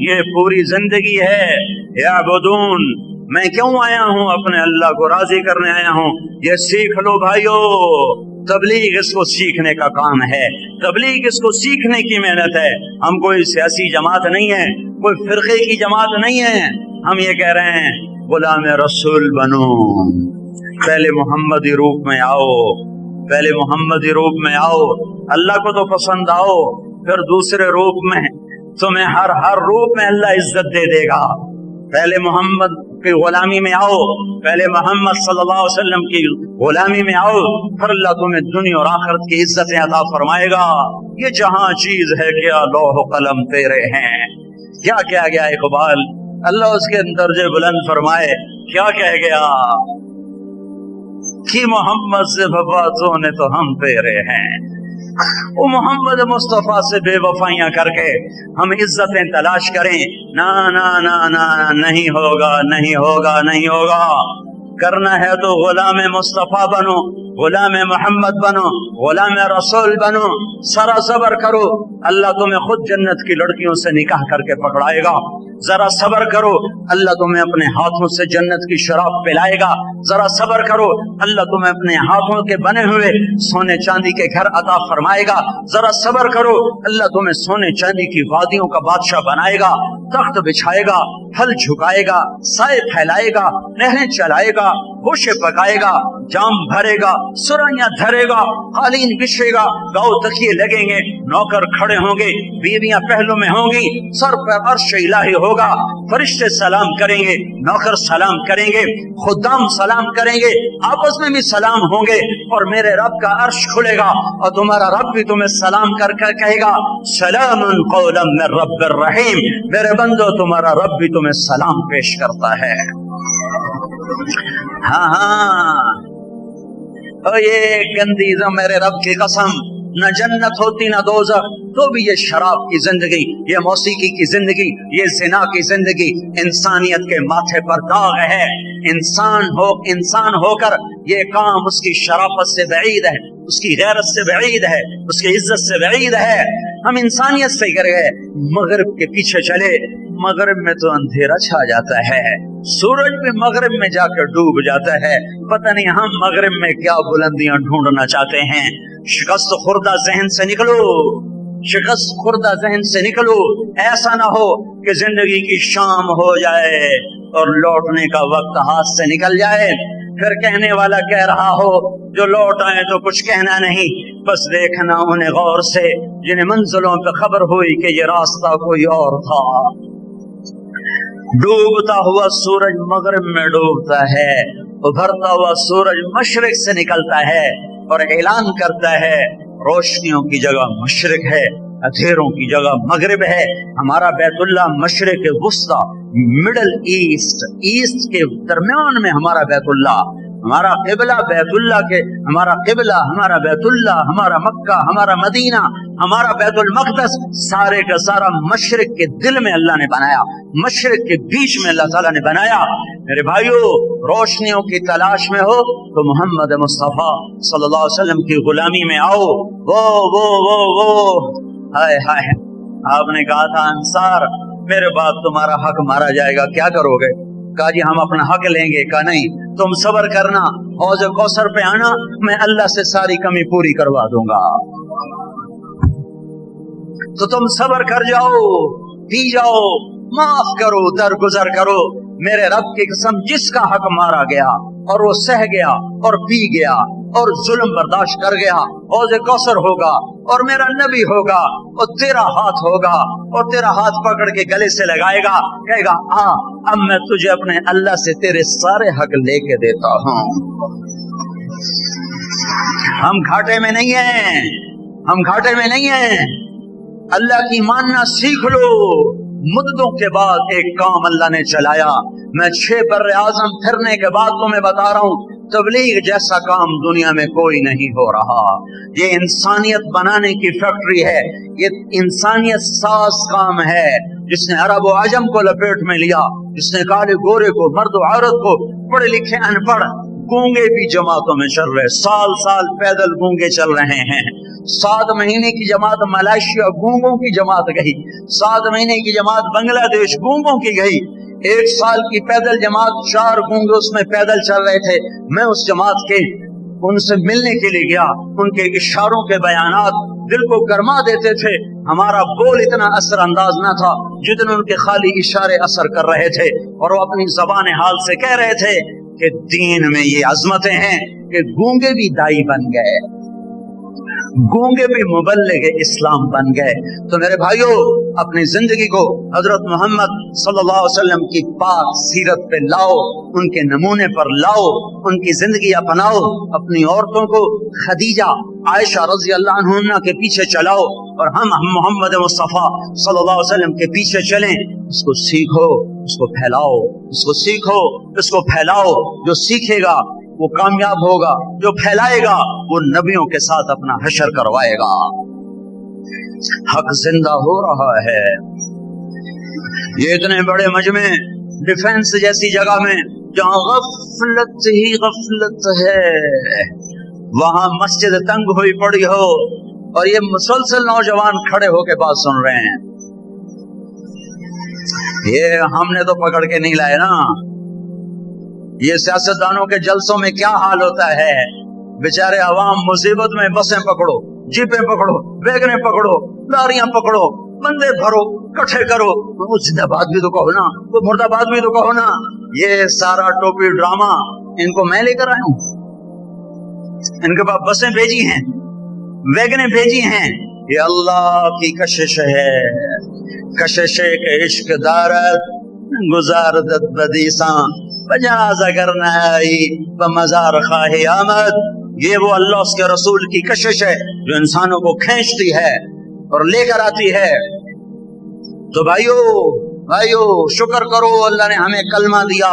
یہ پوری زندگی ہے یعبدون، میں کیوں آیا ہوں؟ اپنے اللہ کو راضی کرنے آیا ہوں۔ یہ سیکھ لو بھائیو، تبلیغ اس کو سیکھنے کا کام ہے، تبلیغ اس کو سیکھنے کی محنت ہے۔ ہم کوئی سیاسی جماعت نہیں ہے، کوئی فرقے کی جماعت نہیں ہے، ہم یہ کہہ رہے ہیں غلام رسول بنو، پہلے محمدی روپ میں آؤ، پہلے محمدی روپ میں آؤ، اللہ کو تو پسند آؤ، پھر دوسرے روپ میں تمہیں ہر روپ میں اللہ عزت دے دے گا۔ پہلے محمد کی غلامی میں آؤ، پہلے محمد صلی اللہ علیہ وسلم کی غلامی میں آؤ، پھر اللہ تمہیں دنیا اور آخرت کی عزتیں عطا فرمائے گا۔ یہ جہاں چیز ہے کیا لوح و قلم تیرے ہیں، کیا کہہ گیا اقبال، اللہ اس کے درجے بلند فرمائے، کیا کہہ گیا کہ محمد سے وفاتوں نے تو ہم تیرے ہیں۔ وہ محمد مصطفیٰ سے بے وفائیاں کر کے ہم عزتیں تلاش کریں، نا نا نا نا نہیں ہوگا، نہیں ہوگا، نہیں ہوگا۔ کرنا ہے تو غلام مصطفیٰ بنو، غلام محمد بنو، غلام رسول بنو، سرا صبر کرو، اللہ تمہیں خود جنت کی لڑکیوں سے نکاح کر کے پکڑائے گا۔ ذرا صبر کرو، اللہ تمہیں اپنے ہاتھوں سے جنت کی شراب پلائے گا۔ ذرا صبر کرو، اللہ تمہیں اپنے ہاتھوں کے بنے ہوئے سونے چاندی کے گھر عطا فرمائے گا۔ ذرا صبر کرو، اللہ تمہیں سونے چاندی کی وادیوں کا بادشاہ بنائے گا، تخت بچھائے گا، پھل جھکائے گا، سائے پھیلائے گا، نہریں چلائے گا، گوشے پکائے گا، جام بھرے گا، سرائیاں دھرے گا، قالین بچھے گا، گاؤ تکیے لگیں گے، نوکر کھڑے ہوں گے، بیویاں پہلو میں ہوں گی، سر پر عرش الہی ہوگا، فرشتے سلام کریں گے، نوکر سلام کریں گے، خدام سلام کریں گے، آپس میں بھی سلام ہوں گے، اور میرے رب کا عرش کھلے گا اور تمہارا رب بھی تمہیں سلام کر کر کہے گا سلام قولا من رب الرحیم، میرے بندو تمہارا رب بھی تمہیں سلام پیش کرتا ہے۔ ہاں ہاں، اور یہ گندی میرے رب کی قسم، نہ جنت ہوتی نہ دوزخ، تو بھی یہ شراب کی زندگی، یہ موسیقی کی زندگی، یہ زنا کی زندگی انسانیت کے ماتھے پر داغ ہے۔ انسان ہو کر یہ کام اس کی شرافت سے بعید ہے، اس کی غیرت سے بعید ہے، اس کی عزت سے بعید ہے۔ ہم انسانیت سے کر گئے، مغرب کے پیچھے چلے، مغرب میں تو اندھیرا چھا جاتا ہے، سورج بھی مغرب میں جا کر ڈوب جاتا ہے، پتہ نہیں ہم مغرب میں کیا بلندیاں ڈھونڈنا چاہتے ہیں۔ شکست خوردہ ذہن سے نکلو، شکست خوردہ ذہن سے نکلو، ایسا نہ ہو کہ زندگی کی شام ہو جائے اور لوٹنے کا وقت ہاتھ سے نکل جائے، پھر کہنے والا کہہ رہا ہو جو لوٹ آئے تو کچھ کہنا نہیں، بس دیکھنا انہیں غور سے جنہیں منزلوں پہ خبر ہوئی کہ یہ راستہ کوئی اور تھا۔ ڈوبتا ہوا سورج مغرب میں ڈوبتا ہے، ابھرتا ہوا سورج مشرق سے نکلتا ہے اور اعلان کرتا ہے روشنیوں کی جگہ مشرق ہے، اندھیروں کی جگہ مغرب ہے۔ ہمارا بیت اللہ مشرق وسطی، مڈل ایسٹ کے درمیان میں ہمارا بیت اللہ، ہمارا قبلہ بیت اللہ کے، ہمارا قبلہ، ہمارا بیت اللہ، ہمارا مکہ، ہمارا مدینہ، ہمارا بیت المقدس، سارے کا سارا مشرق کے دل میں اللہ نے بنایا، مشرق کے بیچ میں اللہ تعالیٰ نے بنایا۔ میرے بھائیو، روشنیوں کی تلاش میں ہو تو محمد مصطفیٰ صلی اللہ علیہ وسلم کی غلامی میں آؤ۔ وہ ہائے ہائے، آپ نے کہا تھا انصار میرے بعد تمہارا حق مارا جائے گا، کیا کرو گے؟ کہا جی ہم اپنا حق لیں گے۔ کہا نہیں، تم صبر کرنا، حوض کوثر پہ آنا، میں اللہ سے ساری کمی پوری کروا دوں گا، تو تم صبر کر جاؤ، پی جاؤ، معاف کرو، درگزر کرو۔ میرے رب کی قسم، جس کا حق مارا گیا اور وہ سہ گیا اور پی گیا اور ظلم برداشت کر گیا، حوض کوثر ہوگا اور میرا نبی ہوگا اور تیرا ہاتھ ہوگا اور تیرا ہاتھ پکڑ کے گلے سے لگائے گا، کہے گا ہاں اب میں تجھے اپنے اللہ سے تیرے سارے حق لے کے دیتا ہوں۔ ہم گھاٹے میں نہیں ہیں، ہم گھاٹے میں نہیں ہیں، اللہ کی ماننا سیکھ لو۔ مدتوں کے بعد ایک کام اللہ نے چلایا، میں 6 بر اعظم پھرنے کے بعد تمہیں بتا رہا ہوں، تبلیغ جیسا کام دنیا میں کوئی نہیں ہو رہا۔ یہ انسانیت بنانے کی فیکٹری ہے، یہ انسانیت ساز کام ہے، جس نے عرب و عجم کو لپیٹ میں لیا، جس نے کالے گورے کو، مرد و عورت کو، پڑھے لکھے ان پڑھ، گونگے بھی جماعتوں میں چل رہے، سال سال پیدل گونگے چل رہے ہیں، 7 महीने की जमात मलेशिया गूंगों की जमात गई, 7 महीने की जमात बांग्लादेश गूंगों की गई, 1 साल की पैदल जमात 4 गूंगे उसमें पैदल चल रहे थे। मैं उस जमात के उनसे मिलने के लिए गया, उनके इशारों के बयानात दिल को गरमा देते थे। हमारा बोल इतना असर अंदाज न था जितने उनके खाली इशारे असर कर रहे थे, और वो अपनी जबान हाल से कह रहे थे कि दीन में ये अजमतें हैं कि गूंगे भी दाई बन गए, गूंगे भी मुबल्लिग इस्लाम बन गए। तो मेरे भाइयों, अपनी जिंदगी को हजरत मोहम्मद सल्लल्लाहु अलैहि वसल्लम की पाक सीरत पे लाओ, उनके नमूने पर लाओ, उनकी जिंदगी अपनाओ, अपनी औरतों को खदीजा आयशा रजी अल्लाह अन्हा के पीछे चलाओ, और हम मोहम्मद मुस्तफा सल्लल्लाहु अलैहि वसल्लम के पीछे चलें। उसको सीखो, उसको फैलाओ, उसको सीखो, उसको फैलाओ। जो सीखेगा वो कामयाब होगा, जो फैलाएगा वो नबियों के साथ अपना हशर करवाएगा। हक जिंदा हो रहा है। ये इतने बड़े मजमे डिफेंस जैसी जगह में जहाँ गफलत ही गफलत है, वहां मस्जिद तंग हुई पड़ी हो और ये मुसलसल नौजवान खड़े होके बात सुन रहे हैं। ये हमने तो पकड़ के नहीं लाए ना। ये सियासतदानों के जलसों में क्या हाल होता है, बेचारे अवाम मुसीबत में बसें पकड़ो, जीपें पकड़ो, वैगनें पकड़ो, लारियां पकड़ो, बंदे भरो, इकट्ठे करो, वो जिंदाबाद भी तो कहो ना, वो मुर्दाबाद भी तो कहो ना। ये सारा टोपी ड्रामा इनको मैं लेकर आया हूं। इनके पास बसें भेजी हैं, वैगनें भेजी हैं। ये अल्लाह की कशिश है, कशिश के इश्क दारत गुजारदत बदीसा बजाज अगर न आई बमजार खाहे आमद। ये वो अल्लाह उसके रसूल की कशिश है जो इंसानों को खींचती है और लेकर आती है। तो भाइयों भाइयों, शुक्र करो अल्लाह ने हमें कलमा दिया।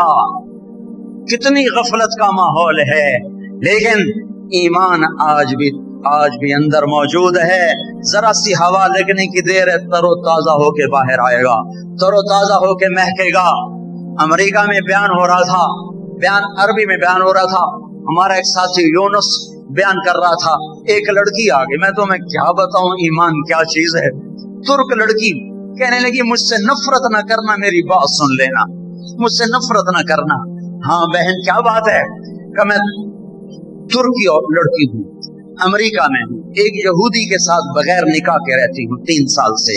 कितनी गफलत का माहौल है, लेकिन ईमान आज भी अंदर मौजूद है। जरा सी हवा लगने की देर है, तरो ताजा होके बाहर आएगा, तरो ताजा होके महकेगा। अमेरिका में बयान हो रहा था, बयान अरबी में बयान हो रहा था। हमारा एक साथी यूनुस बयान कर रहा था। एक लड़की आ गई, मैं तुम्हें क्या बताऊं ईमान क्या चीज है। तुर्क लड़की कहने लगी, मुझसे नफरत न करना, मेरी बात सुन लेना, मुझसे नफरत न करना। हाँ बहन क्या बात है? कि मैं तुर्की लड़की हूँ, अमेरिका में हूँ, एक यहूदी के साथ बगैर निकाह के रहती हूँ 3 साल से।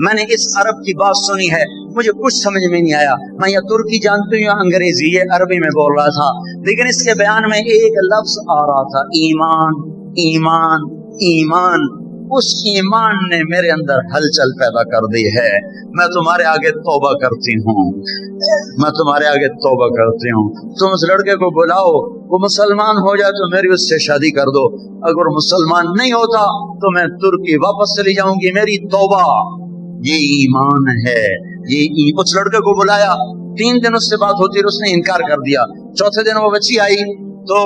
मैंने इस अरब की बात सुनी है, मुझे कुछ समझ में नहीं आया। मैं या तुर्की जानती हूँ या अंग्रेजी, ये अरबी में बोल रहा था, लेकिन इसके बयान में एक लफ्ज आ रहा था, ईमान ईमान ईमान। उस ईमान ने मेरे अंदर हलचल पैदा कर दी है। मैं तुम्हारे आगे तौबा करती हूँ, मैं तुम्हारे आगे तौबा करती हूँ। तुम उस लड़के को बुलाओ, वो मुसलमान हो जाए तो मेरी उससे शादी कर दो। अगर मुसलमान नहीं होता तो मैं तुर्की वापस चली जाऊंगी, मेरी तौबा। ये ईमान है। ये उस लड़के को बुलाया, 3 दिन उससे बात होती रही, उसने इनकार कर दिया। चौथे दिन वो बच्ची आई तो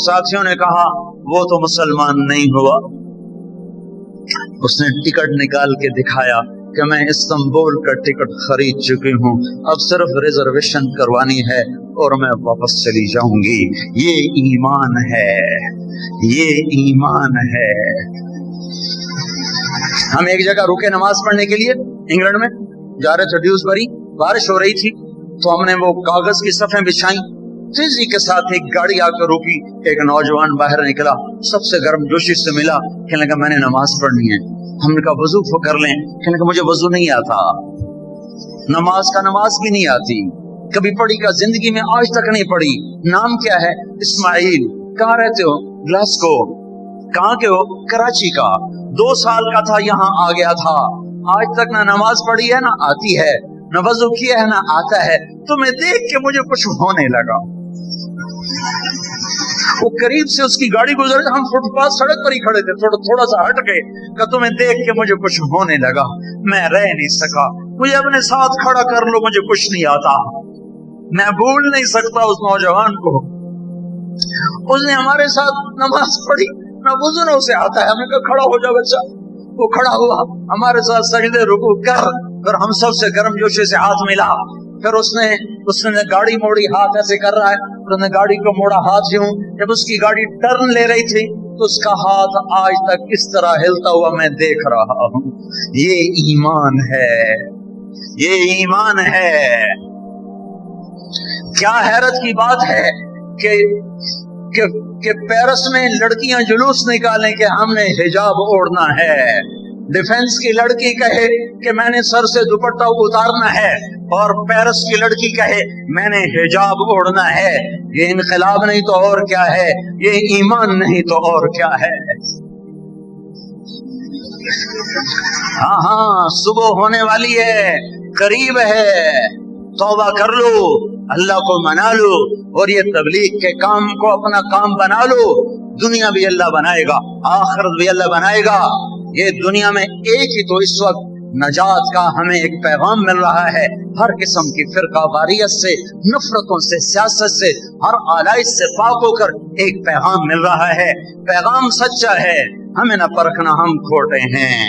साथियों ने कहा वो तो मुसलमान नहीं हुआ। उसने टिकट निकाल के दिखाया कि मैं इस्तांबुल का टिकट खरीद चुकी हूँ, अब सिर्फ रिजर्वेशन करवानी है और मैं वापस चली जाऊंगी। ये ईमान है, ये ईमान है। हम एक जगह रुके नमाज पढ़ने के लिए, इंग्लैंड में जा रहे थे, ड्यूसबरी, बारिश हो रही थी, तो हमने वो कागज की सफ़ें बिछाई। तेजी के साथ एक गाड़ी आकर रुकी, एक नौजवान बाहर निकला, सबसे गर्म जोशी से मिला, कहने लगा मैंने नमाज पढ़नी है। हमने कहा वजू कर लें, कहने लगा मुझे वजू नहीं आता, नमाज भी नहीं आती, कभी पढ़ी का जिंदगी में आज तक नहीं पढ़ी। नाम क्या है? इस्माइल। कहाँ रहते हो? ग्लासगो। कहाँ के हो? कराची का। 2 साल का था, यहाँ आ गया था, आज तक ना नमाज पढ़ी है ना आती है, न वजू किया है ना आता है। तुम्हें देख के मुझे कुछ होने लगा। वो करीब से उसकी गाड़ी गुजर, हम फुटपाथ सड़क पर ही खड़े थे, थोड़ा सा हट गए, कि तुम्हें देख के मुझे कुछ होने लगा, मैं रह नहीं सका, मुझे अपने साथ खड़ा कर लो, मुझे कुछ नहीं आता। मैं भूल नहीं सकता उस नौजवान को, उसने हमारे साथ नमाज पढ़ी, ना वुज़ू ना उसे आता है। हमने कहा खड़ा हो जा बच्चा, वो खड़ा हुआ, हमारे साथ सजदे रुकू कर, फिर हम सब से गर्म जोशी से हाथ मिला। फिर उसने गाड़ी मोड़ी, हाथ ऐसे कर रहा है, उसने गाड़ी को मोड़ा हाथ यूं। जब उसकी गाड़ी टर्न ले रही थी तो उसका हाथ आज तक इस तरह हिलता हुआ मैं देख रहा हूं। ये ईमान है, ये ईमान है। क्या हैरत की बात है कि पेरिस में लड़कियां जुलूस निकालें कि हमने हिजाब ओढ़ना है। डिफेंस की लड़की कहे कि मैंने सर से दुपट्टा उतारना है, और पेरिस की लड़की कहे मैंने हिजाब ओढ़ना है। ये इनकलाब नहीं तो और क्या है, ये ईमान नहीं तो और क्या है। हाँ हाँ, सुबह होने वाली है, करीब है, तौबा कर लो, अल्लाह को मना लो, और ये तबलीग के काम को अपना काम बना लो। दुनिया भी अल्लाह बनाएगा, आखिरत भी अल्लाह बनाएगा। ये दुनिया में एक ही तो इस वक्त नजात का हमें एक पैगाम मिल रहा है। हर किस्म की फिरका वारियत से, नफरतों से, सियासत से, हर आलाइश से पाक होकर एक पैगाम मिल रहा है। पैगाम सच्चा है, हमें न परखना हम खोटे हैं,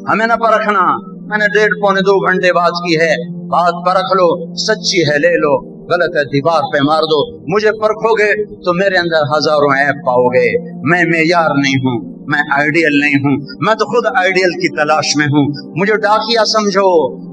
हमें न परखना। मैंने 1.5-2 घंटे बात की है, बात परख लो, सच्ची है ले लो, गलत है दीवार पे मार दो। मुझे परखोगे तो मेरे अंदर हजारों ऐब पाओगे। मैं मेयार नहीं हूँ, मैं आइडियल नहीं हूँ, मैं तो खुद आइडियल की तलाश में हूँ। मुझे डाकिया समझो,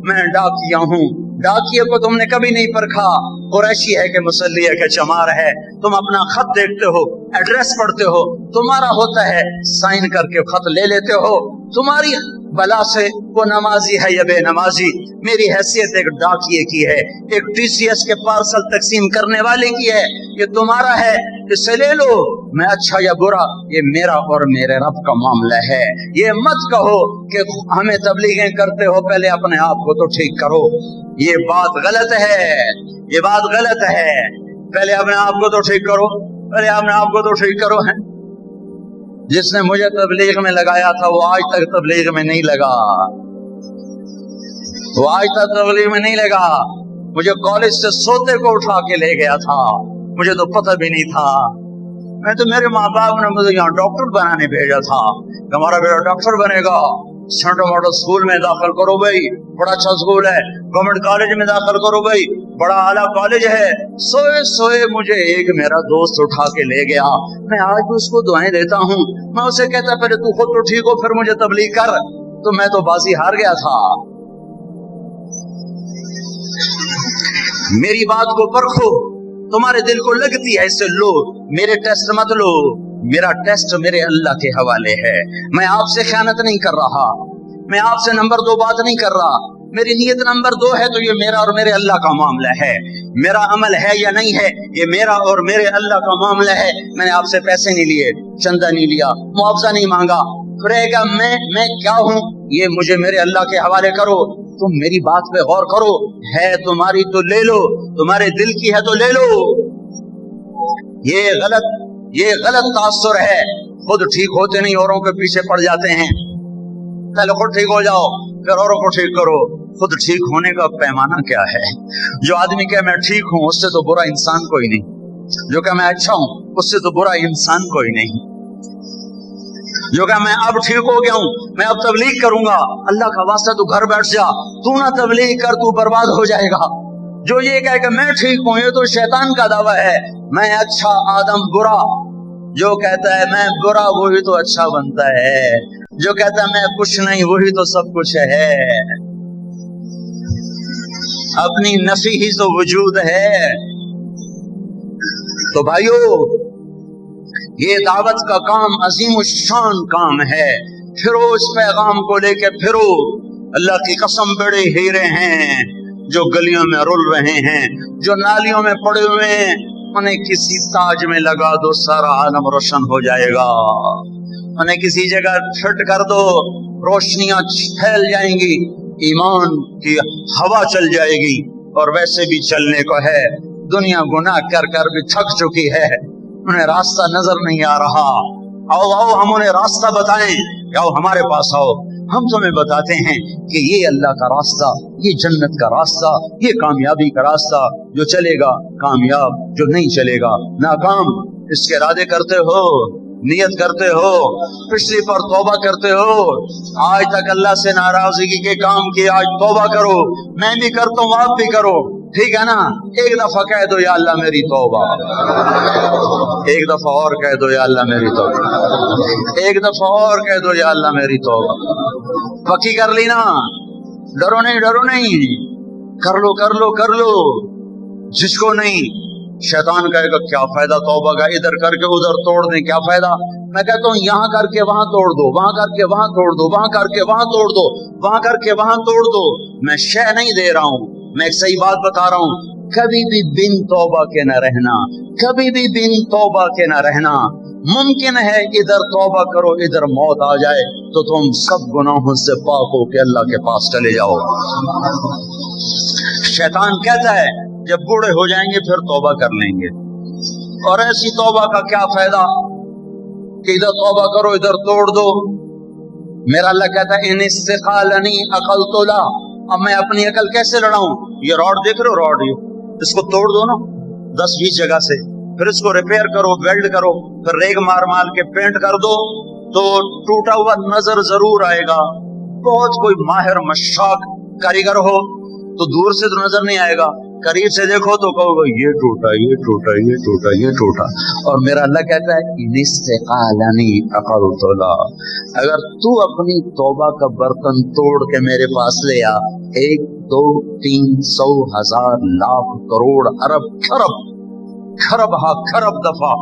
मैं डाकिया हूँ। डाकिये को तुमने कभी नहीं परखा, कुरैशी है कि मुसल्ली है कि चमार है। तुम अपना खत देखते हो, एड्रेस पढ़ते हो, तुम्हारा होता है, साइन करके खत ले लेते हो। तुम्हारी बला से वो नमाजी है या बेनमाजी, मेरी हैसियत एक डाकिये की है, एक TCS के पार्सल तकसीम करने वाले की है। ये तुम्हारा है, इसे ले लो। मैं अच्छा या बुरा, ये मेरा और मेरे रब का मामला है। ये मत कहो कि हमें तबलीगें करते हो, पहले अपने आप को तो ठीक करो। ये बात गलत है, ये बात गलत है। पहले अपने आप को तो ठीक करो, पहले अपने आप को तो ठीक करो। है जिसने मुझे तबलीग में लगाया था वो आज तक तबलीग में नहीं लगा, वो आज तक तबलीग में नहीं लगा। मुझे कॉलेज से सोते को उठा के ले गया था, मुझे तो पता भी नहीं था। मैं तो, मेरे माँ बाप ने मुझे यहाँ डॉक्टर बनाने भेजा था, हमारा बेटा डॉक्टर बनेगा, सेंट मॉडल स्कूल में दाखिल करो भाई, बड़ा अच्छा स्कूल है, गवर्नमेंट कॉलेज में दाखिल करो भाई, बड़ा आला कॉलेज है। सोए सोए मुझे एक मेरा दोस्त उठा के ले गया। मैं आज भी उसको दुआएं देता हूँ। मैं उसे कहता पहले तू खुद तो ठीक हो, फिर मुझे तबलीग कर। तो मैं तो बाजी हार गया था। मेरी बात को परखो, तुम्हारे दिल को लगती है इसे लो, मेरे टेस्ट मत लो। मेरा टेस्ट मेरे अल्लाह के हवाले है। मैं आपसे खयानत नहीं कर रहा, मैं आपसे नंबर 2 बात नहीं कर रहा। मेरी नीयत नंबर 2 है तो ये मेरा और मेरे अल्लाह का मामला है। मेरा अमल है या नहीं है, ये मेरा और मेरे अल्लाह का मामला है। मैंने आपसे पैसे नहीं लिए, चंदा नहीं लिया, मुआवजा नहीं मांगा। रहेगा मैं क्या हूँ, ये मुझे मेरे अल्लाह के हवाले करो। तुम मेरी बात पे गौर करो, है तुम्हारी तो ले लो, तुम्हारे दिल की है तो ले लो। ये गलत तासुर है। खुद ठीक होते नहीं, औरों के पीछे पड़ जाते हैं। पहले खुद ठीक हो जाओ, फिर औरों को ठीक करो। खुद ठीक होने का पैमाना क्या है? जो आदमी कहे मैं ठीक हूं, उससे तो बुरा इंसान कोई नहीं। जो कहे मैं अच्छा हूं, उससे तो बुरा इंसान कोई नहीं। जो कहे मैं अब ठीक हो गया हूं, मैं अब तबलीग करूंगा, अल्लाह का वास्ता तू घर बैठ जा, तू ना तबलीग कर, तू बर्बाद हो जाएगा। जो ये कहे कि मैं ठीक हूं, ये तो शैतान का दावा है। मैं अच्छा, आदम बुरा। जो कहता है मैं बुरा, वही तो अच्छा बनता है। जो कहता है मैं कुछ नहीं, वही तो सब कुछ है। अपनी नफी ही तो वजूद है। तो भाइयों, ये दावत का काम अजीम शान काम है। फिरो इस पैगाम को लेके फिरो। अल्लाह की कसम, बड़े हीरे हैं जो गलियों में रुल रहे हैं, जो नालियों में पड़े हुए हैं, उन्हें किसी ताज में लगा दो, सारा आलम रोशन हो जाएगा। उन्हें किसी जगह फिट कर दो, रोशनियां फैल जाएंगी, ईमान की हवा चल जाएगी। और वैसे भी चलने को है, दुनिया गुनाह कर कर भी थक चुकी है, उन्हें रास्ता नजर नहीं आ रहा। आओ आओ, हम उन्हें रास्ता बताएं। आओ हमारे पास आओ, हम तुम्हें बताते हैं कि ये अल्लाह का रास्ता, ये जन्नत का रास्ता, ये कामयाबी का रास्ता। जो चलेगा कामयाब, जो नहीं चलेगा नाकाम। इसके इरादे करते हो, नियत करते हो, पिछली पर तौबा करते हो। आज तक अल्लाह से नाराजगी के काम किए, आज तौबा करो। मैं भी करता हूँ, आप भी करो। ٹھیک ہے نا, ایک دفعہ کہہ دو یا اللہ میری توبہ, ایک دفعہ اور کہہ دو یا اللہ میری توبہ, ایک دفعہ اور کہہ دو یا اللہ میری توبہ. پکی کر لی نا, ڈرو نہیں ڈرو نہیں, کر لو کر لو کر لو. جس کو نہیں, شیطان کہے گا کیا فائدہ توبہ کا, ادھر کر کے ادھر توڑ دیں کیا فائدہ. میں کہتا ہوں یہاں کر کے وہاں توڑ دو, وہاں کر کے وہاں توڑ دو, وہاں کر کے وہاں توڑ دو, وہاں کر کے وہاں توڑ دو. میں شے نہیں دے رہا ہوں, میں ایک صحیح بات بتا رہا ہوں. کبھی بھی بن توبہ کے نہ رہنا, کبھی بھی بن توبہ کے نہ رہنا. ممکن ہے ادھر توبہ کرو ادھر موت آ جائے تو تم سب گناہوں سے پاک ہو کے اللہ کے پاس چلے جاؤ. شیطان کہتا ہے جب بوڑھے ہو جائیں گے پھر توبہ کر لیں گے, اور ایسی توبہ کا کیا فائدہ کہ ادھر توبہ کرو ادھر توڑ دو. میرا اللہ کہتا ہے ان استقالنی عقلت لا, اب میں اپنی عقل کیسے لڑاؤں. یہ راڈ دیکھ رہے ہو, راڈ یہ اس کو توڑ دو نا 10-20 جگہ سے, پھر اس کو ریپیئر کرو, ویلڈ کرو, پھر ریگ مار مار کے پینٹ کر دو تو ٹوٹا ہوا نظر ضرور آئے گا. بہت کوئی ماہر مشاق کاریگر ہو تو دور سے تو نظر نہیں آئے گا, قریب سے دیکھو تو کہو گے یہ ٹوٹا یہ ٹوٹا یہ ٹوٹا یہ ٹوٹا. اور میرا اللہ کہتا ہے ان استقالنی عقلت لا, اگر تو اپنی توبہ کا برتن توڑ کے میرے پاس لے آ 1 2 3 100 1000 لاکھ کروڑ ارب کھرب کھرب ہا کھرب دفعہ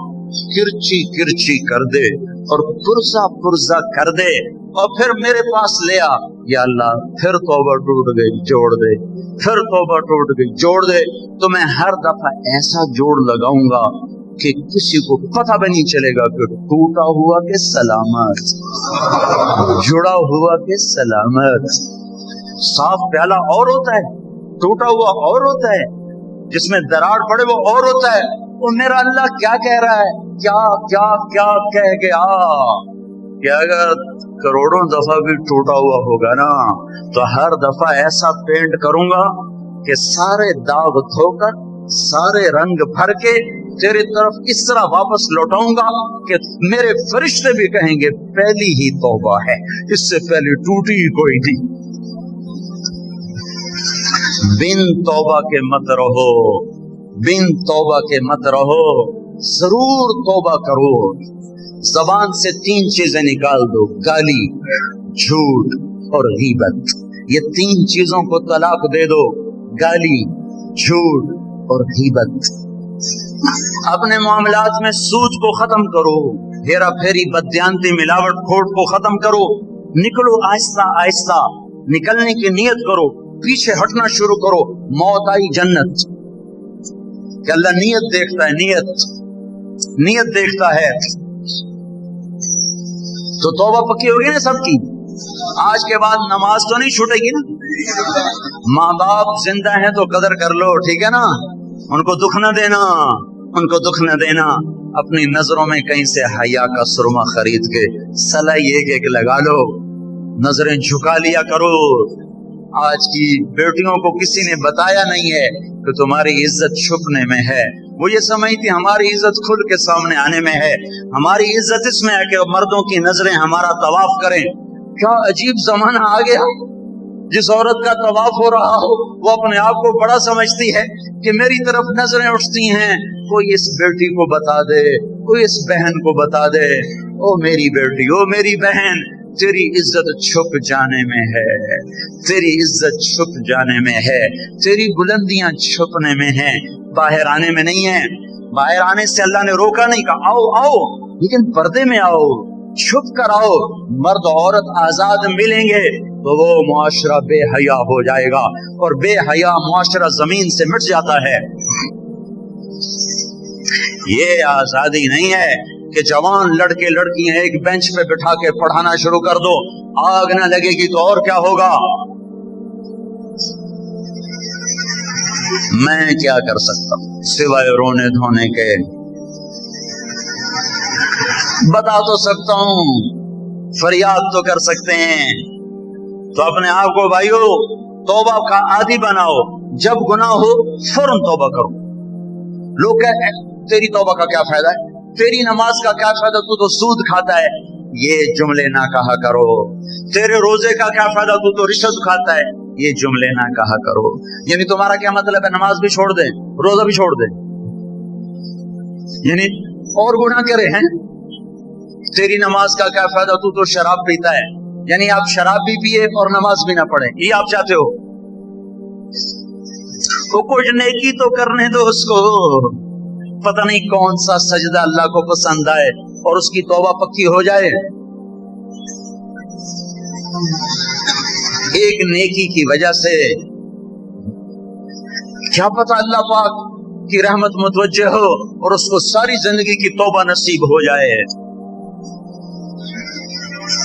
کرچی کرچی کر دے اور پرزا پرزا کر دے اور پھر میرے پاس لے آ, یا اللہ پھر توبہ ٹوٹ گئی جوڑ دے, پھر توبہ ٹوٹ گئی جوڑ دے, تو میں ہر دفعہ ایسا جوڑ لگاؤں گا کہ کسی کو پتہ بھی نہیں چلے گا کہ ٹوٹا ہوا کہ سلامت, جڑا ہوا کہ سلامت. صاف پیالہ اور ہوتا ہے, ٹوٹا ہوا اور ہوتا ہے, جس میں دراڑ پڑے وہ اور ہوتا ہے. وہ میرا اللہ کیا کہہ رہا ہے, کیا کیا کیا کہہ گیا کہ اگر کروڑوں دفعہ بھی ٹوٹا ہوا ہوگا نا تو ہر دفعہ ایسا پینٹ کروں گا کہ سارے داغ دھو کر سارے رنگ بھر کے تیرے طرف اس طرح واپس لوٹاؤں گا کہ میرے فرشتے بھی کہیں گے پہلی ہی توبہ ہے, اس سے پہلے ٹوٹی ہی کوئی نہیں. بن توبہ کے مت رہو, بن توبہ کے مت رہو, ضرور توبہ کرو. زبان سے 3 چیزیں نکال دو, گالی, جھوٹ اور غیبت. یہ 3 چیزوں کو طلاق دے دو, گالی, جھوٹ اور غیبت. اپنے معاملات میں سود کو ختم کرو, ہیرا پھیری, بددیانتی, ملاوٹ کھوٹ کو ختم کرو. نکلو آہستہ آہستہ, نکلنے کی نیت کرو, پیچھے ہٹنا شروع کرو. موت آئی جنت, کہ اللہ نیت دیکھتا ہے, نیت دیکھتا ہے. تو توبہ پکی ہوگی نا سب کی. آج کے بعد نماز تو نہیں چھوٹے گی نا. ماں باپ زندہ ہیں تو قدر کر لو, ٹھیک ہے نا, ان کو دکھ نہ دینا, ان کو دکھ نہ دینا. اپنی نظروں میں کہیں سے حیا کا سرما خرید کے سلائی ایک لگا لو, نظریں جھکا لیا کرو. آج کی بیٹیوں کو کسی نے بتایا نہیں ہے کہ تمہاری عزت چھپنے میں ہے. وہ یہ سمجھتی ہماری عزت کھل کے سامنے آنے میں ہے. ہماری عزت اس میں ہے کہ مردوں کی نظریں ہمارا طواف کریں. کیا عجیب زمانہ آ گیا, جس عورت کا طواف ہو رہا ہو وہ اپنے آپ کو بڑا سمجھتی ہے کہ میری طرف نظریں اٹھتی ہیں. کوئی اس بیٹی کو بتا دے, کوئی اس بہن کو بتا دے, او میری بیٹی, او میری بہن, تیری عزت چھپ جانے میں ہے, تیری عزت چھپ جانے میں ہے, تیری بلندیاں چھپنے میں ہیں, باہر آنے میں نہیں ہے. باہر آنے سے اللہ نے روکا نہیں, کہا آؤ آؤ, لیکن پردے میں آؤ, چھپ کر آؤ. مرد عورت آزاد ملیں گے تو وہ معاشرہ بے حیا ہو جائے گا, اور بے حیا معاشرہ زمین سے مٹ جاتا ہے. یہ آزادی نہیں ہے کہ جوان لڑکے لڑکیاں ایک بینچ پہ بٹھا کے پڑھانا شروع کر دو, آگ نہ لگے گی تو اور کیا ہوگا. میں کیا کر سکتا ہوں سوائے رونے دھونے کے. بتا تو سکتا ہوں, فریاد تو کر سکتے ہیں. تو اپنے آپ کو بھائیو توبہ کا عادی بناؤ. جب گناہ ہو فوراً توبہ کرو. لوگ کہتے ہیں تیری توبہ کا کیا فائدہ ہے, تیری نماز کا کیا فائدہ, تو سود کھاتا ہے. یہ جملے نہ کہا کرو. تیرے روزے کا کیا فائدہ, تو رشوت کھاتا ہے. ये जुमले ना कहा करो। यानी तुम्हारा क्या मतलब है, नमाज भी छोड़ दे, रोजा भी छोड़ दे, यानी और गुनाह करे हैं? तेरी नमाज का क्या फायदा, तू तो शराब पीता है, यानी आप शराब भी पिए और नमाज भी ना पढ़े, ये आप चाहते हो? वो कुछ नेकी तो करने दो उसको, पता नहीं कौन सा सजदा अल्लाह को पसंद आए और उसकी तौबा पक्की हो जाए। एक नेकी की वजह से क्या पता अल्लाह पाक की रहमत मुतवज्जे हो और उसको सारी जिंदगी की तौबा नसीब हो जाए।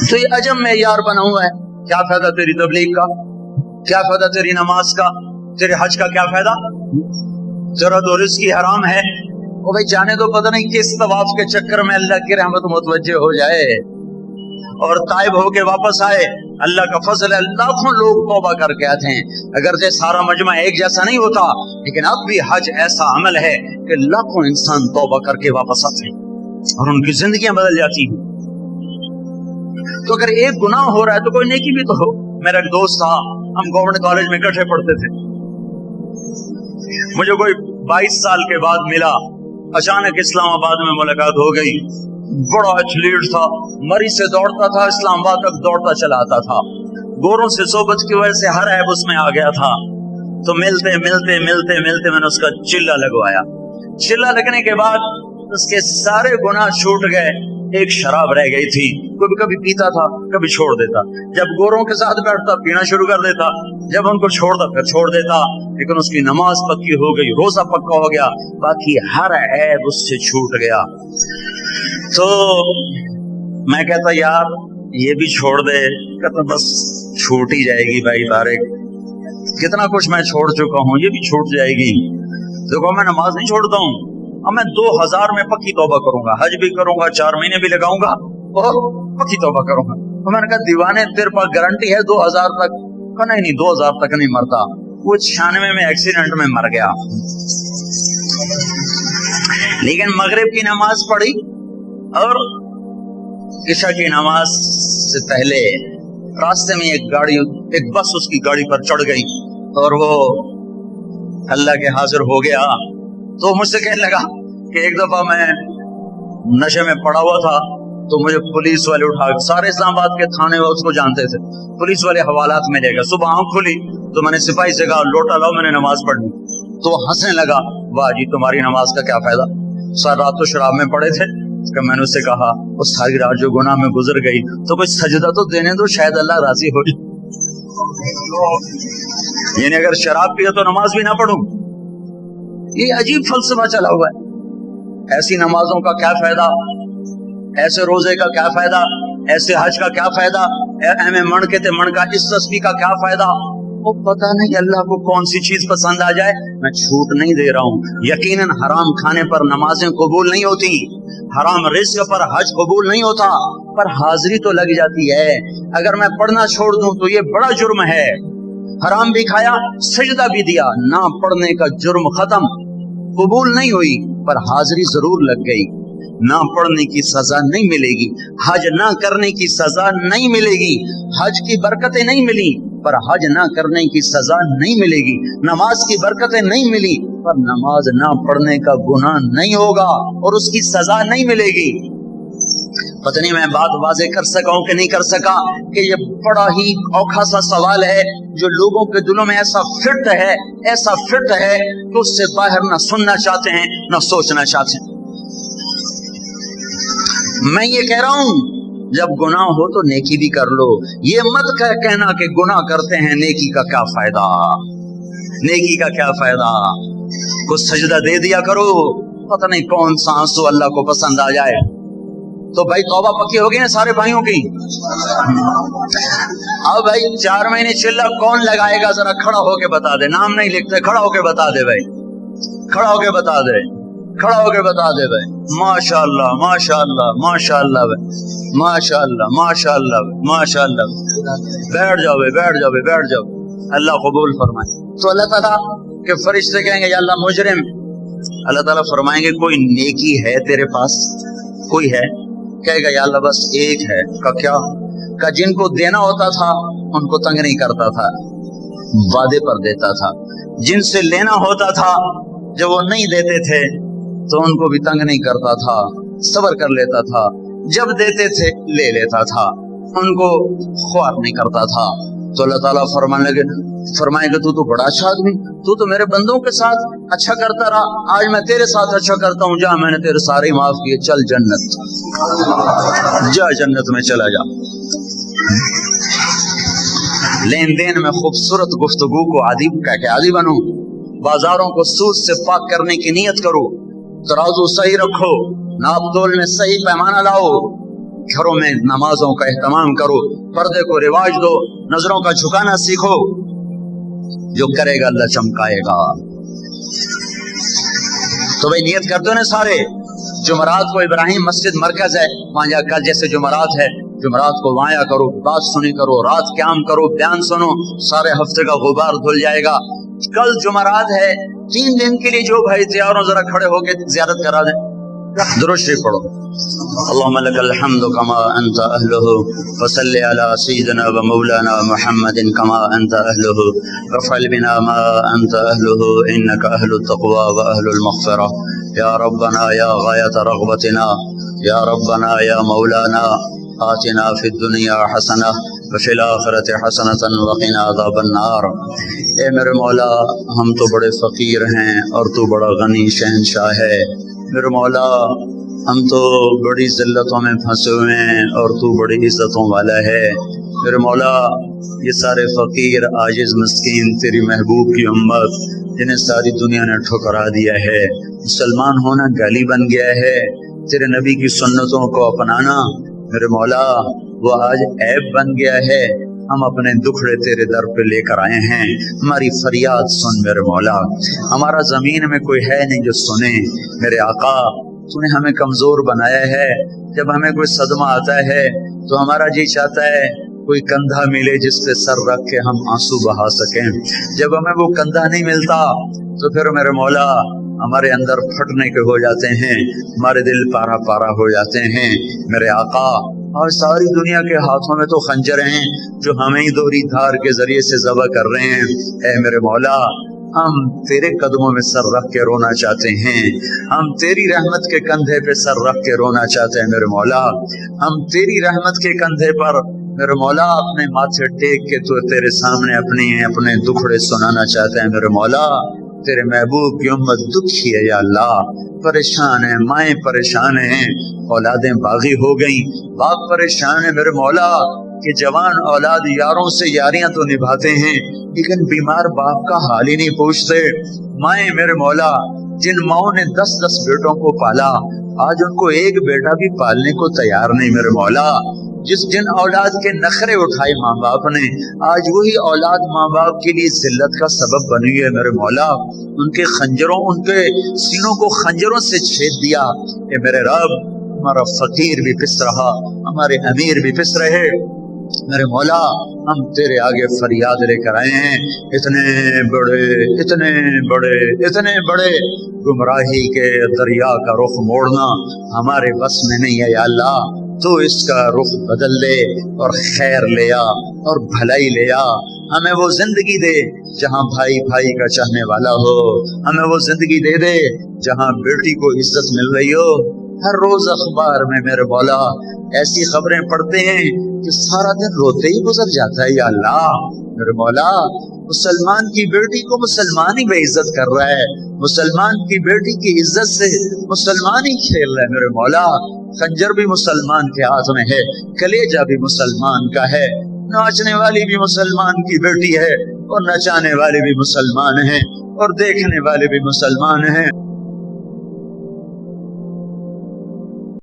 तो ये अजम में यार बना हुआ है, क्या फायदा तेरी तबलीग का, क्या फायदा तेरी नमाज का, तेरे हज का क्या फायदा? तेरा तो रिज़्क़ ही हराम है। ओ भाई जाने दो, पता नहीं किस तवाफ के चक्कर में अल्लाह की रहमत मुतवज्जे हो जाए और ताइब होके वापस आए। अल्लाह का फजल है, लाखों लोग तौबा करके आते हैं। अगर से सारा मजमा एक जैसा नहीं होता, लेकिन अब भी हज ऐसा अमल है कि लाखों इंसान तौबा करके वापस आते हैं और उनकी जिंदगियां बदल जाती हैं। तो अगर एक गुनाह हो रहा है तो कोई नेकी भी तो हो। मेरा एक दोस्त था, हम गवर्नमेंट कॉलेज में इकट्ठे पढ़ते थे। मुझे कोई 22 साल के बाद मिला, अचानक इस्लामाबाद में मुलाकात हो गई। बड़ा एथलीट था, मरी से दौड़ता था, इस्लामाबाद तक दौड़ता चला आता था। गोरों से सोबत की वजह से हर ऐब उसमें आ गया था। तो मिलते मिलते मिलते मिलते मैंने उसका चिल्ला लगवाया। चिल्ला लगने के बाद उसके सारे गुनाह छूट गए, एक शराब रह गई थी। कभी कभी पीता था, कभी छोड़ देता। जब गोरों के साथ बैठता पीना शुरू कर देता, जब उनको छोड़ता फिर छोड़ देता। लेकिन उसकी नमाज पक्की हो गई, रोजा पक्का हो गया, बाकी हर ऐब उससे छूट गया। तो मैं कहता यार ये भी छोड़ दे, कहता बस छूट ही जाएगी भाई तारिक, कितना कुछ मैं छोड़ चुका हूँ, ये भी छूट जाएगी। देखो मैं नमाज नहीं छोड़ता हूँ, अब मैं 2000 में पक्की तौबा करूंगा, हज भी करूंगा, 4 महीने भी लगाऊंगा और पक्की तौबा करूंगा। तो मैंने कहा दीवाने तेरे पास गारंटी है 2000 तक? नहीं 2000 तक नहीं मरता। वो 96 में एक्सीडेंट में मर गया। लेकिन मगरिब की नमाज पढ़ी और इशा की नमाज से पहले रास्ते में एक बस उसकी गाड़ी पर चढ़ गई और वो अल्लाह के हाजिर हो गया। तो मुझसे कहने लगा कि एक दफा मैं नशे में पड़ा हुआ था, तो मुझे पुलिस वाले उठा, सारे इस्लामाबाद के थाने वाले उसको जानते थे, पुलिस वाले हवालात में ले गए। सुबह आंख खुली तो मैंने सिपाही से कहा लोटा लाओ, मैंने नमाज पढ़नी। तो हंसने लगा, वाह जी तुम्हारी नमाज का क्या फायदा, सारी रात तो शराब में पड़े थे। मैंने उससे कहा वो सारी रात जो गुनाह में गुजर गई तो कुछ सजदा तो देने दो, शायद अल्लाह राजी हो। यानी अगर शराब पिया तो नमाज भी ना पढ़ूं, ये अजीब फलसफा चला हुआ है। ऐसी नमाजों का क्या फायदा, ऐसे रोजे का क्या फायदा, ऐसे हज का क्या फायदा, एमे मण के ते मण का इस तस्बीह का क्या फायदा? वो पता नहीं अल्लाह को कौन सी चीज पसंद आ जाए। मैं छूट नहीं दे रहा हूँ, यकीनन हराम खाने पर नमाजें कबूल नहीं होती, हराम रिज़्क़ पर हज कबूल नहीं होता, पर हाजिरी तो लग जाती है। अगर मैं पढ़ना छोड़ दूं तो ये बड़ा जुर्म है। हराम भी खाया, सजदा भी दिया, ना पढ़ने का जुर्म खत्म, कबूल नहीं हुई पर हाजिरी जरूर लग गई। ना पढ़ने की सजा नहीं मिलेगी, हज ना करने की सजा नहीं मिलेगी, हज की बरकतें नहीं मिली पर हज ना करने की सजा नहीं मिलेगी, नमाज की बरकतें नहीं मिली पर नमाज ना पढ़ने का गुनाह नहीं होगा और उसकी सजा नहीं मिलेगी। पता नहीं मैं बात वाज़े कर सका हूं कि नहीं कर सका कि ये बड़ा ही औखा सा सवाल है जो लोगों के दिलों में ऐसा फिट है, ऐसा फिट है कि उससे बाहर ना सुनना चाहते हैं ना सोचना चाहते हैं। मैं ये कह रहा हूं जब गुनाह हो तो नेकी भी कर लो, ये मत कहना कि गुनाह करते हैं नेकी का क्या फायदा, नेकी का क्या फायदा। कुछ सजदा दे दिया करो, पता नहीं कौन सा आंसू अल्लाह को पसंद आ जाए। तो भाई तौबा पक्की हो गई ना सारे भाइयों की। अब भाई 4 महीने चिल्ला कौन लगाएगा, जरा खड़ा होके बता दे, नाम नहीं लिखते, खड़ा होके बता दे भाई, खड़ा होके बता दे, खड़ा होके बता दे भाई। माशाअल्लाह माशाअल्लाह माशाअल्लाह भाई, माशाअल्लाह माशाअल्लाह माशाअल्लाह। बैठ जाओ भाई, बैठ जाओ भाई, बैठ जाओ, अल्लाह कबूल फरमाए। तो अल्लाह ताला के फरिश्ते कहेंगे या अल्लाह मुजरिम, अल्लाह ताला फरमाएंगे कोई नेकी है तेरे पास, कोई है? कहेगा या अल्लाह बस एक है। का क्या? का जिनको देना होता था उनको तंग नहीं करता था, वादे पर देता था, जिनसे लेना होता था जब वो नहीं देते थे तो उनको भी तंग नहीं करता था, सब्र कर लेता था, जब देते थे ले लेता था, उनको ख्वार नहीं करता था। तो अल्लाह ताला फरमाएगा तू तो बड़ा अच्छा आदमी, तू तो मेरे बंदों के साथ अच्छा करता रहा, आज मैं तेरे साथ अच्छा करता हूँ, जा मैंने तेरे सारे माफ किए, चल जन्नत, जा जन्नत में चला जा। लेन देन में खूबसूरत गुफ्तगू को आदी कह के आदी बनो, बाजारों को सूद से पाक करने की नियत करो, तराजू सही रखो, नाप तोल में सही पैमाना लाओ, घरों में नमाजों का एहतमाम करो, पर्दे को रिवाज दो, नजरों का झुकाना सीखो, जो करेगा अल्लाह चमकाएगा। तो भाई नियत कर दो ना सारे, जुमरात को इब्राहिम मस्जिद मरकज है, वहां जा कल जैसे जुमरात है, जुमरात को वाया करो, बात सुनी करो, रात क्याम करो, बयान सुनो, सारे हफ्ते का गुबार धुल जाएगा। कल जुमरात है, 3 दिन के लिए जो भाई तैयार हो जरा खड़े होके ज़ियारत करा दें, दुरूद शरीफ पढ़ो। अल्लाहुम्मा लकल हम्दु कमा अंता अहलुहु वसल्लि अला सय्यिदिना व मौलाना मुहम्मदिन कमा अंता अहलुहु वफ़अल बिना मा अंता अहलुहु इन्नका अहलुत तक़वा व अहलुल मग़फ़िरा या रब्बना या गायत रग़बतिना या रब्बना या मौलाना आतिना फिद दुनिया हसना व फिल आखिरति हसनतन व क़िना अज़ाबन नार। ए मेरे मौला, हम तो बड़े फ़कीर हैं और तू बड़ा गनी शहंशाह है। मेरे मौला, हम तो बड़ी ज़िल्लतों में फंसे हुए हैं और तू बड़ी इज़्ज़तों वाला है। मेरे मौला, ये सारे फ़कीर आजिज़ मस्कीन तेरी महबूब की उम्मत, जिन्हें सारी दुनिया ने ठुकरा दिया है, मुसलमान होना गाली बन गया है, तेरे नबी की सुन्नतों को अपनाना मेरे मौला वो आज ऐब बन गया है। हम अपने दुखड़े तेरे दर पे लेकर आए हैं, हमारी फरियाद सुन मेरे मौला। हमारा ज़मीन में कोई है नहीं जो सुने। मेरे आका, तूने हमें कमज़ोर बनाया है, जब हमें कोई सदमा आता है तो हमारा जी चाहता है कोई कंधा मिले जिस पे सर रख के हम आंसू बहा सकें। जब हमें वो कंधा नहीं मिलता तो फिर मेरे मौला हमारे अंदर फटने के हो जाते हैं, हमारे दिल पारा पारा हो जाते हैं। मेरे आका, और सारी दुनिया के हाथों में तो खंजर हैं जो हमें ही दोहरी धार के जरिए से ज़बह कर रहे हैं। ऐ मेरे मौला, हम तेरे कदमों में सर रख के रोना चाहते हैं, हम तेरी रहमत के कंधे पे सर रख के रोना चाहते हैं मेरे मौला। हम तेरी रहमत के कंधे पर मेरे मौला अपने माथे टेक के तो तेरे सामने अपने दुखड़े सुनाना चाहते हैं मेरे मौला। तेरे महबूब की उम्मत दुखी है या अल्लाह, परेशान है, माएँ परेशान हैं, औलादें बागी हो गई, बाप परेशान है मेरे मौला कि जवान औलाद यारों से यारियां तो निभाते हैं लेकिन बीमार बाप का हाल ही नहीं पूछते। माएँ मेरे मौला, जिन माओं ने 10-10 बेटों को पाला, आज उनको एक बेटा भी पालने को तैयार नहीं मेरे मौला। जिन औलाद के नखरे उठाए माँ बाप ने, आज वही औलाद माँ बाप के लिए जिल्लत का सबब बनी है मेरे मौला। उनके सीनों को खंजरों से छेद दिया। ए मेरे रब, हमारा फकीर भी पिस रहा, हमारे अमीर भी पिस रहे मेरे मौला। हम तेरे आगे फरियाद लेकर आए हैं, इतने बड़े गुमराही के दरिया का रुख मोड़ना हमारे बस में नहीं है या अल्लाह। तो इसका रुख बदल ले और खैर ले आ और भलाई ले आ। हमें वो जिंदगी दे जहाँ भाई भाई का चाहने वाला हो, हमें वो जिंदगी दे दे जहाँ बेटी को इज्जत मिल रही हो। हर रोज अखबार में मेरे मौला ऐसी खबरें पढ़ते हैं कि सारा दिन रोते ही गुजर जाता है या अल्लाह। मेरे मौला, मुसलमान की बेटी को मुसलमान ही बेइज्जत कर रहा है, मुसलमान की बेटी की इज्जत से मुसलमान ही खेल रहा है मेरे मौला। खंजर भी मुसलमान के हाथ में है, कलेजा भी मुसलमान का है, नाचने वाली भी मुसलमान की बेटी है और नचाने वाले भी मुसलमान हैं और देखने वाले भी मुसलमान हैं।